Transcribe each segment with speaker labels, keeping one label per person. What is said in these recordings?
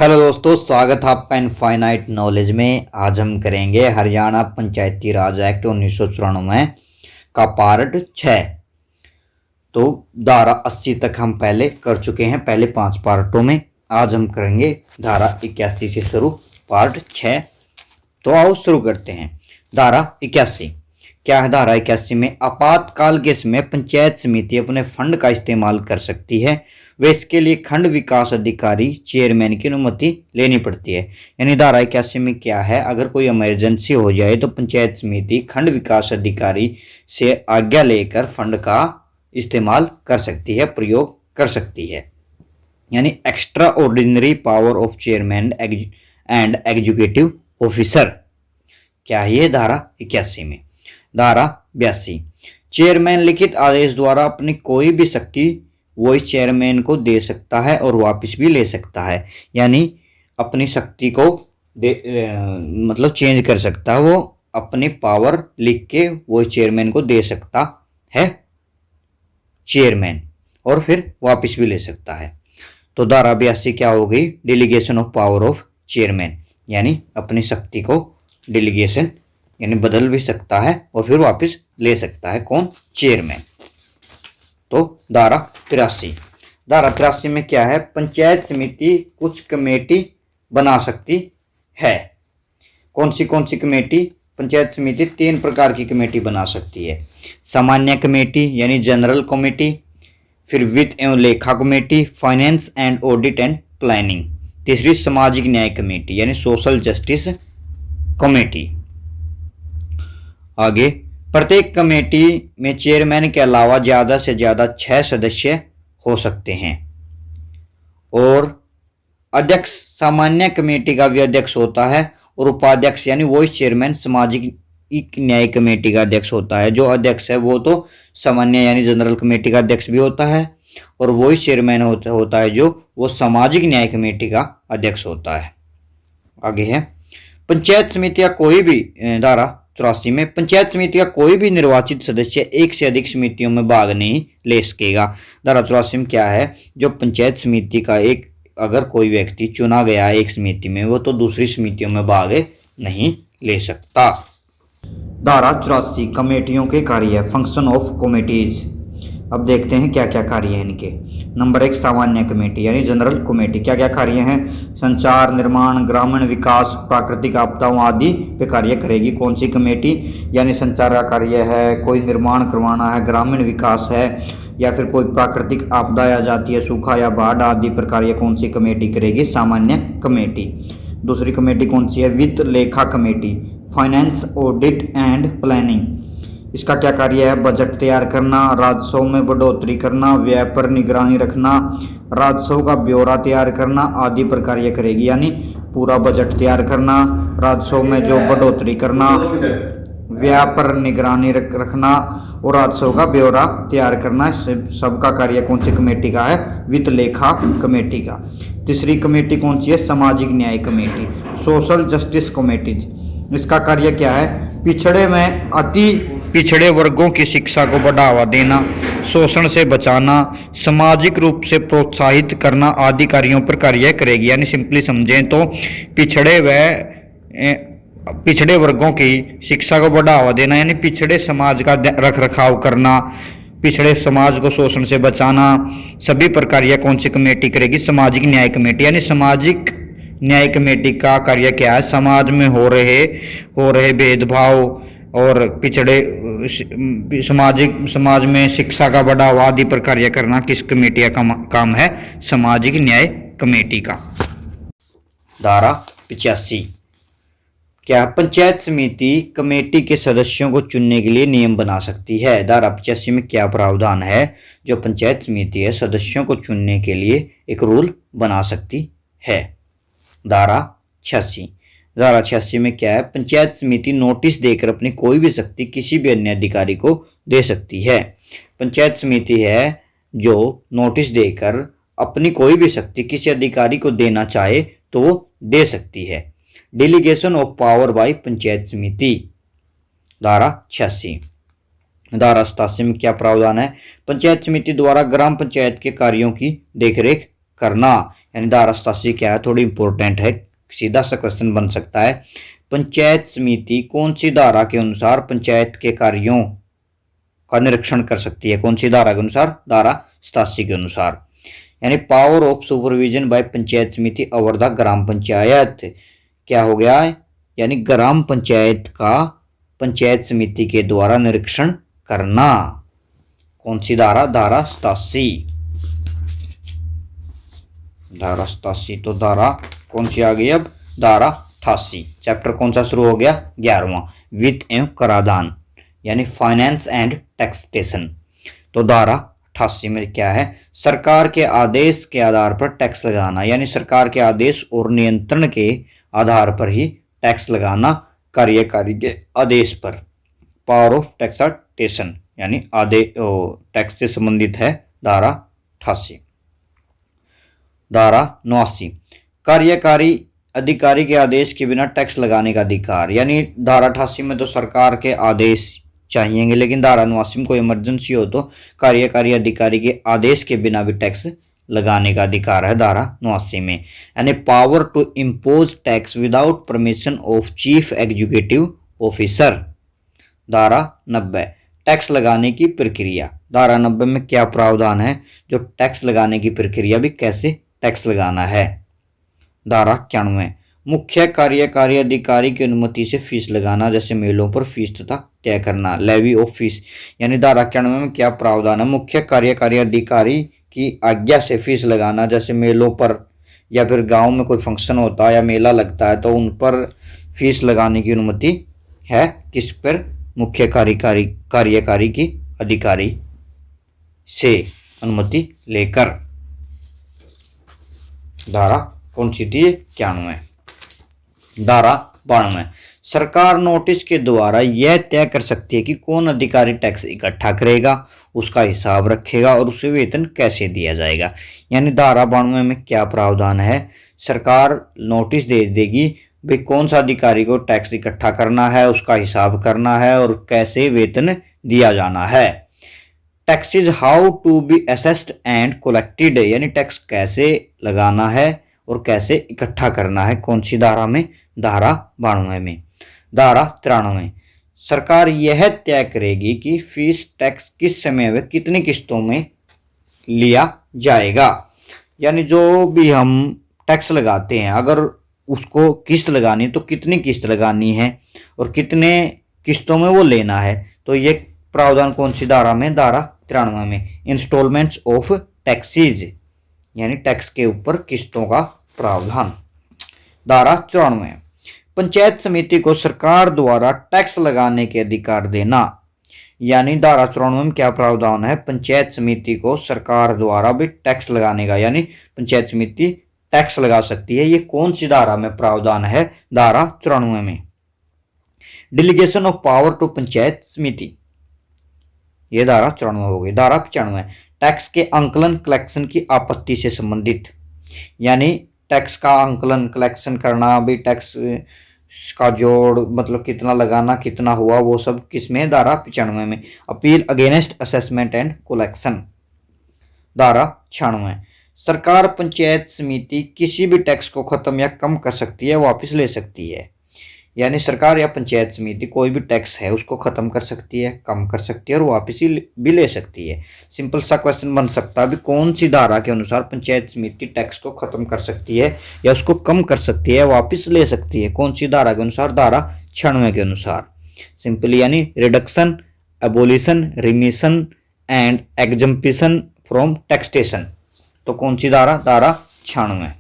Speaker 1: Hello दोस्तों, स्वागत है आपका इनफाइनाइट नॉलेज में। आज हम करेंगे हरियाणा पंचायती राज एक्ट 1994 का पार्ट 6। तो धारा 80 तक हम पहले कर चुके हैं, पहले 5 पार्टों में। आज हम करेंगे धारा 81 से शुरू, पार्ट 6। तो आओ शुरू करते हैं। धारा 81 क्या है? धारा 81 में आपातकाल के समय पंचायत समिति अपने फंड का इस्तेमाल कर सकती है। वे इसके लिए खंड विकास अधिकारी चेयरमैन की अनुमति लेनी पड़ती है। यानी धारा 81 में क्या है, अगर कोई इमरजेंसी हो जाए तो पंचायत समिति खंड विकास अधिकारी से आज्ञा लेकर फंड का इस्तेमाल कर सकती है, प्रयोग कर सकती है। यानी extra ordinary power of chairman and executive officer क्या है ये धारा 81 में। धारा 82 चेयरमैन लिखित आदेश द्वारा अपनी कोई भी शक्ति वो इस चेयरमैन को दे सकता है और वापस भी ले सकता है। यानी अपनी शक्ति को मतलब चेंज कर सकता है, वो अपनी पावर लिख के वो चेयरमैन को दे सकता है चेयरमैन, और फिर वापस भी ले सकता है। तो धारा 82 क्या हो गई? Delegation of power of chairman. यानी अपनी शक्ति को डेलीगेशन यानी बदल भी सकता है और फिर वापस ले सकता है, कौन? चेयरमैन। तो धारा 83 धारा 83 में क्या है? पंचायत समिति कुछ कमेटी बना सकती है। कौन सी कमेटी? पंचायत समिति 3 प्रकार की कमेटी बना सकती है। सामान्य कमेटी यानी जनरल कमेटी, फिर वित्त एवं लेखा committee, finance and audit and planning. तीसरी सामाजिक न्याय कमेटी यानी सोशल जस्टिस कमेटी। आगे, प्रत्येक कमेटी में चेयरमैन के अलावा ज्यादा से ज्यादा 6 सदस्य हो सकते हैं। और अध्यक्ष सामान्य कमेटी का भी अध्यक्ष होता है, और उपाध्यक्ष यानी वॉइस चेयरमैन सामाजिक न्याय कमेटी का अध्यक्ष होता है। जो अध्यक्ष है वो तो सामान्य यानी जनरल कमेटी का अध्यक्ष भी होता है, और वॉइस चेयरमैन होता है जो वो सामाजिक न्याय कमेटी का अध्यक्ष होता है। आगे है, पंचायत समिति या कोई भी धारा 84 में पंचायत समिति का कोई भी निर्वाचित सदस्य एक से अधिक समितियों में भाग नहीं ले सकेगा। धारा 84 में क्या है? जो पंचायत समिति का एक अगर कोई व्यक्ति चुना गया है एक समिति में, वो तो दूसरी समितियों में भाग नहीं ले सकता। धारा 84 कमेटियों के कार्य, फंक्शन ऑफ कमेटीज। अब देखते हैं क्या क्या कार्य हैं इनके। नंबर 1 सामान्य कमेटी यानी जनरल कमेटी। क्या क्या कार्य हैं? संचार, निर्माण, ग्रामीण विकास, प्राकृतिक आपदाओं आदि पे कार्य करेगी। कौन सी कमेटी? यानी संचार का कार्य है, कोई निर्माण करवाना है, ग्रामीण विकास है, या फिर कोई प्राकृतिक आपदा आ जाती है, सूखा या बाढ़ आदि पर कार्य कौन सी कमेटी करेगी? सामान्य कमेटी। दूसरी कमेटी कौन सी है? वित्त लेखा committee, finance audit and planning. इसका क्या कार्य है? बजट तैयार करना, राजस्व में बढ़ोतरी करना, व्यय पर निगरानी रखना, राजस्व का ब्यौरा तैयार करना आदि पर कार्य करेगी। यानी पूरा बजट तैयार करना, राजस्व में जो बढ़ोतरी करना, व्यय पर निगरानी रखना और राजस्व का ब्यौरा तैयार करना, सबका कार्य कौन सी कमेटी का है? वित्त लेखा कमेटी का। तीसरी कमेटी कौन सी है? सामाजिक न्याय कमेटी, सोशल जस्टिस कमेटी। इसका कार्य क्या है? पिछड़े में अति पिछड़े वर्गों की शिक्षा को बढ़ावा देना, शोषण से बचाना, सामाजिक रूप से प्रोत्साहित करना आदि कार्यों पर कार्य करेगी। यानी सिंपली समझें तो पिछड़े वर्गों की शिक्षा को बढ़ावा देना, यानी पिछड़े समाज का रख रखाव करना, पिछड़े समाज को शोषण से बचाना, सभी पर कार्य कौन सी कमेटी करेगी? सामाजिक न्याय कमेटी। यानी सामाजिक न्याय कमेटी का कार्य क्या है? समाज में हो रहे भेदभाव और पिछड़े समाज में शिक्षा का बढ़ावा आदि पर कार्य करना किस कमेटी का काम है? सामाजिक न्याय कमेटी का। धारा 85 क्या? पंचायत समिति कमेटी के सदस्यों को चुनने के लिए नियम बना सकती है। धारा 85 में क्या प्रावधान है? जो पंचायत समिति है सदस्यों को चुनने के लिए एक रूल बना सकती है। धारा 86 धारा 86 में क्या है? पंचायत समिति नोटिस देकर अपनी कोई भी शक्ति किसी भी अन्य अधिकारी को दे सकती है। पंचायत समिति है जो नोटिस देकर अपनी कोई भी शक्ति किसी अधिकारी को देना चाहे तो वो दे सकती है। Delegation of power bye panchayat समिति। धारा 86 धारा 87 में क्या प्रावधान है? पंचायत समिति द्वारा ग्राम पंचायत के कार्यों की देखरेख करना, यानी धारा 87 क्या है, थोड़ी इंपॉर्टेंट है, सीधा सा क्वेश्चन बन सकता है। पंचायत समिति कौन सी धारा के अनुसार पंचायत के कार्यों का निरीक्षण कर सकती है? कौन सी धारा के अनुसार? धारा 87 के अनुसार। यानी power of supervision by panchayat samiti over the gram panchayat क्या हो गया है? यानी ग्राम पंचायत का पंचायत समिति के द्वारा निरीक्षण करना। कौन सी धारा? धारा 87। धारा 87 तो धारा कौन सी आ गई अब? धारा 88। चैप्टर कौन सा शुरू हो गया? 11वां, वित्त एवं कराधान यानी फाइनेंस एंड टैक्सेशन। तो धारा 88 में क्या है? सरकार के आदेश के आधार पर टैक्स लगाना, यानी सरकार के आदेश और नियंत्रण के आधार पर ही टैक्स लगाना, कार्यकारी के आदेश पर। पावर ऑफ टैक्सेशन यानी टैक्स से संबंधित है धारा 88। धारा 89, कार्यकारी अधिकारी के आदेश के बिना टैक्स लगाने का अधिकार। यानी धारा 88 में तो सरकार के आदेश चाहिएंगे, लेकिन धारा 89 में कोई इमरजेंसी हो तो कार्यकारी अधिकारी के आदेश के बिना भी टैक्स लगाने का अधिकार है धारा 89 में। यानी power to impose tax without permission of chief executive officer. धारा 90, टैक्स लगाने की प्रक्रिया। धारा 90 में क्या प्रावधान है? जो टैक्स लगाने की प्रक्रिया भी, कैसे टैक्स लगाना है। धारा 91, मुख्य कार्यकारी अधिकारी की अनुमति से फीस लगाना, जैसे मेलों पर फीस तथा तय करना, लेवी ऑफ फीस। यानी धारा 91 में क्या प्रावधान है? मुख्य कार्यकारी अधिकारी की आज्ञा से फीस लगाना, जैसे मेलों पर या फिर गांव में कोई फंक्शन होता है या मेला लगता है तो उन पर फीस लगाने की अनुमति है। किस पर? मुख्य कार्यकारी की अधिकारी से अनुमति लेकर। धारा कौन सी थी? 91। धारा 92, सरकार नोटिस के द्वारा यह तय कर सकती है कि कौन अधिकारी टैक्स इकट्ठा करेगा, उसका हिसाब रखेगा और उसे वेतन कैसे दिया जाएगा। यानी धारा 92 में क्या प्रावधान है? सरकार नोटिस दे देगी भाई कौन सा अधिकारी को टैक्स इकट्ठा करना है, उसका हिसाब करना है और कैसे वेतन दिया जाना है। Taxes how to be assessed and collected, यानी टैक्स कैसे लगाना है और कैसे इकट्ठा करना है। कौन सी धारा में? धारा 92 में। धारा 93, सरकार यह तय करेगी कि फीस टैक्स किस समय व कितनी किस्तों में लिया जाएगा। यानी जो भी हम टैक्स लगाते हैं, अगर उसको किस्त लगानी तो कितनी किस्त लगानी है और कितने किस्तों में वो लेना है। तो ये प्रावधान कौन सी धारा में? धारा 93 में। इंस्टॉलमेंट्स ऑफ टैक्सेज यानी टैक्स के ऊपर किस्तों का प्रावधान। धारा 94, पंचायत समिति को सरकार द्वारा टैक्स लगाने के अधिकार देना। यानी धारा 94 में क्या प्रावधान है? पंचायत समिति को सरकार द्वारा भी टैक्स लगाने का, यानी पंचायत समिति टैक्स लगा सकती है। ये कौन सी धारा में प्रावधान है? धारा 94 में। Delegation of power to panchayat samiti, ये धारा 94 हो गई। धारा 95, टैक्स के आंकलन कलेक्शन की आपत्ति से संबंधित। यानी टैक्स का आंकलन कलेक्शन करना, भी टैक्स का जोड़ मतलब कितना लगाना, कितना हुआ, वो सब किसमें? धारा 95 में। Appeal against assessment and collection. धारा 96, सरकार पंचायत समिति किसी भी टैक्स को खत्म या कम कर सकती है, वापस ले सकती है। यानी सरकार या पंचायत समिति कोई भी टैक्स है उसको खत्म कर सकती है, कम कर सकती है और वापस भी ले सकती है। सिंपल सा क्वेश्चन बन सकता है भी कौन सी धारा के अनुसार पंचायत समिति टैक्स को खत्म कर सकती है या उसको कम कर सकती है, वापस ले सकती है। कौन सी धारा के अनुसार? धारा 96 के अनुसार। सिंपली यानी reduction, abolition, remission and exemption from taxation. तो कौन सी धारा? धारा 96।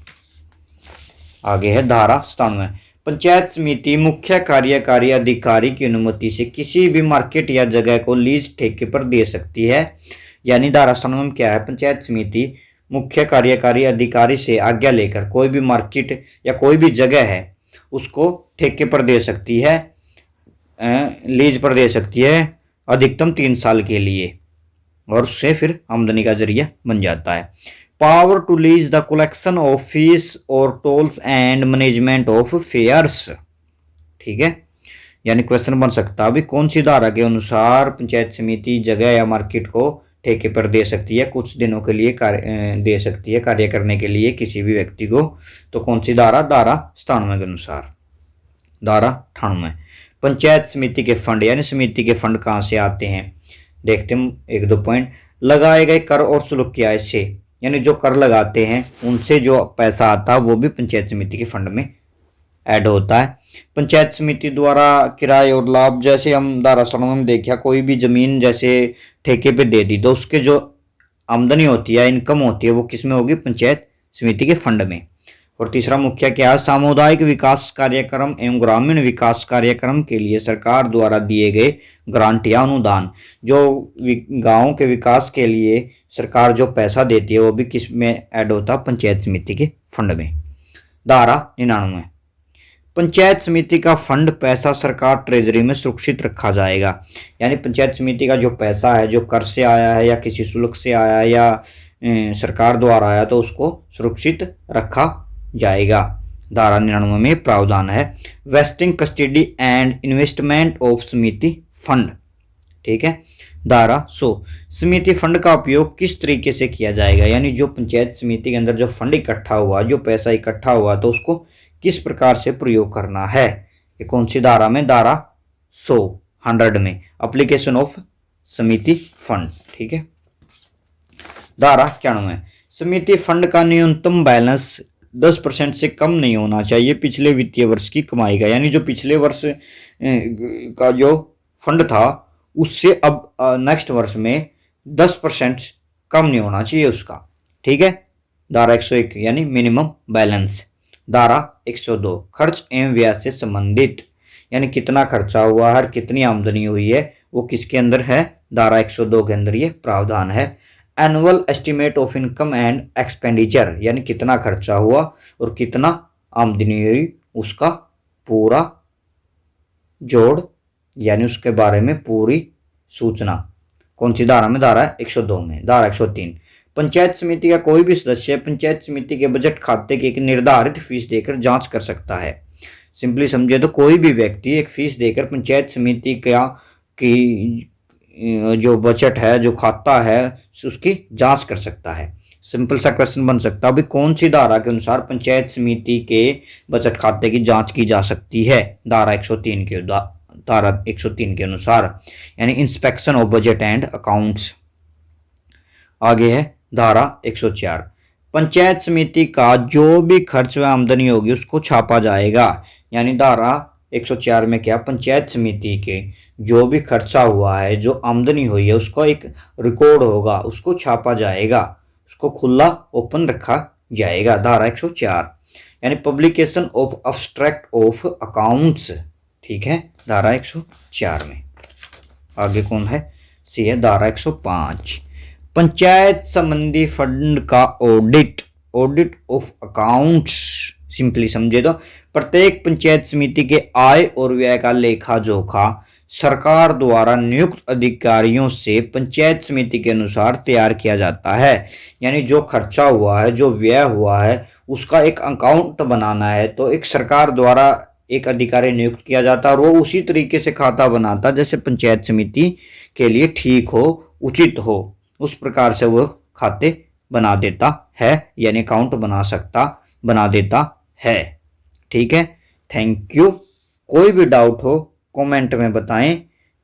Speaker 1: आगे है धारा 97, पंचायत समिति मुख्य कार्यकारी अधिकारी की अनुमति से किसी भी मार्केट या जगह को लीज ठेके पर दे सकती है। यानी धारा 97 में क्या है? पंचायत समिति मुख्य कार्यकारी अधिकारी से आज्ञा लेकर कोई भी मार्केट या कोई भी जगह है उसको ठेके पर दे सकती है, लीज पर दे सकती है अधिकतम 3 साल के लिए और उससे फिर आमदनी का जरिया बन जाता है। Power to lease the collection of fees और tolls and management of fares. ठीक है, यानी क्वेश्चन बन सकता है अभी कौन सी धारा के अनुसार पंचायत समिति जगह या मार्केट को ठेके पर दे सकती है, कुछ दिनों के लिए कार्य दे सकती है कार्य करने के लिए किसी भी व्यक्ति को। तो कौन सी धारा? धारा 97 के अनुसार। धारा 98, पंचायत समिति के फंड यानी समिति के फंड कहाँ से आते हैं? देखते हैं एक दो पॉइंट। लगाए गए कर और शुल्क की आय से, यानी जो कर लगाते हैं उनसे जो पैसा आता है वो भी पंचायत समिति के फंड में ऐड होता है। पंचायत समिति द्वारा किराए और लाभ, जैसे हम धारा 97 में देखा, कोई भी जमीन जैसे ठेके पे दे दी तो उसके जो आमदनी होती है, इनकम होती है, वो किस में होगी? पंचायत समिति के फंड में। और तीसरा मुख्य क्या है? सामुदायिक विकास कार्यक्रम एवं ग्रामीण विकास कार्यक्रम के लिए सरकार द्वारा दिए गए ग्रांट या अनुदान। जो गांव के विकास के लिए सरकार जो पैसा देती है वो भी किस में ऐड होता है? पंचायत समिति के फंड में। धारा 99, पंचायत समिति का फंड पैसा सरकार ट्रेजरी में सुरक्षित रखा जाएगा। यानी पंचायत समिति का जो पैसा है, जो कर से आया है या किसी शुल्क से आया है या सरकार द्वारा आया, तो उसको सुरक्षित रखा जाएगा। धारा 99 में प्रावधान है wasting custody and investment of समिति फंड। ठीक है। धारा 100, समिति फंड का उपयोग किस तरीके से किया जाएगा? यानी जो पंचायत समिति के अंदर जो फंड इकट्ठा हुआ, जो पैसा इकट्ठा हुआ, तो उसको किस प्रकार से प्रयोग करना है? ये कौन सी धारा में? धारा 100 में, एप्लीकेशन ऑफ समिति फंड। ठीक है। धारा 91, समिति फंड का न्यूनतम बैलेंस 10% से कम नहीं होना चाहिए पिछले वित्तीय वर्ष की कमाई का। यानी जो पिछले वर्ष का जो फंड था उससे अब नेक्स्ट वर्ष में 10% कम नहीं होना चाहिए उसका। ठीक है। धारा 101 यानी मिनिमम बैलेंस। धारा 102, खर्च एवं व्यय से संबंधित, यानी कितना खर्चा हुआ है, कितनी आमदनी हुई है, वो किसके अंदर है? धारा 102 के अंदर ये प्रावधान है। Annual estimate of income and expenditure, यानी कितना खर्चा हुआ और कितना आमदनी हुई, उसका पूरा जोड़, यानी उसके बारे में पूरी सूचना। कौन सी धारा में? धारा 102 में। धारा 103, पंचायत समिति का कोई भी सदस्य पंचायत समिति के बजट खाते की एक निर्धारित फीस देकर जांच कर सकता है। सिंपली समझे तो कोई भी व्यक्ति एक फीस देकर पंचायत समिति की जो बजट है, जो खाता है, उसकी जांच कर सकता है। सिंपल सा क्वेश्चन बन सकता है, अभी कौन सी धारा के अनुसार पंचायत समिति के बजट खाते की जांच की जा सकती है? धारा 103 के धारा 103 के अनुसार, यानी inspection of budget and accounts. आगे है धारा 104, पंचायत समिति का जो भी खर्च व आमदनी होगी उसको छापा जाएगा। यानी धारा 104 में क्या? पंचायत समिति के जो भी खर्चा हुआ है, जो आमदनी हुई है, उसका एक रिकॉर्ड होगा, उसको छापा जाएगा, उसको खुला ओपन रखा जाएगा। धारा 104 यानी publication of abstract of accounts. ठीक है। धारा 104 में। आगे कौन है? सी है धारा 105, पंचायत संबंधी फंड का audit, audit of accounts. Simply समझे तो प्रत्येक पंचायत समिति के आय और व्यय का लेखा जोखा सरकार द्वारा नियुक्त अधिकारियों से पंचायत समिति के अनुसार तैयार किया जाता है। यानी जो खर्चा हुआ है, जो व्यय हुआ है, उसका एक अकाउंट बनाना है, तो एक सरकार द्वारा एक अधिकारी नियुक्त किया जाता है और वो उसी तरीके से खाता बनाता जैसे पंचायत समिति के लिए ठीक हो, उचित हो, उस प्रकार से वो खाते बना देता है, यानी अकाउंट बना देता है। ठीक है। Thank you. कोई भी डाउट हो कमेंट में बताएं।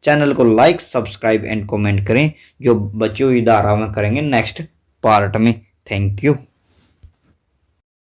Speaker 1: चैनल को लाइक, सब्सक्राइब एंड कमेंट करें। जो बची हुई धारा में करेंगे नेक्स्ट पार्ट में। Thank you.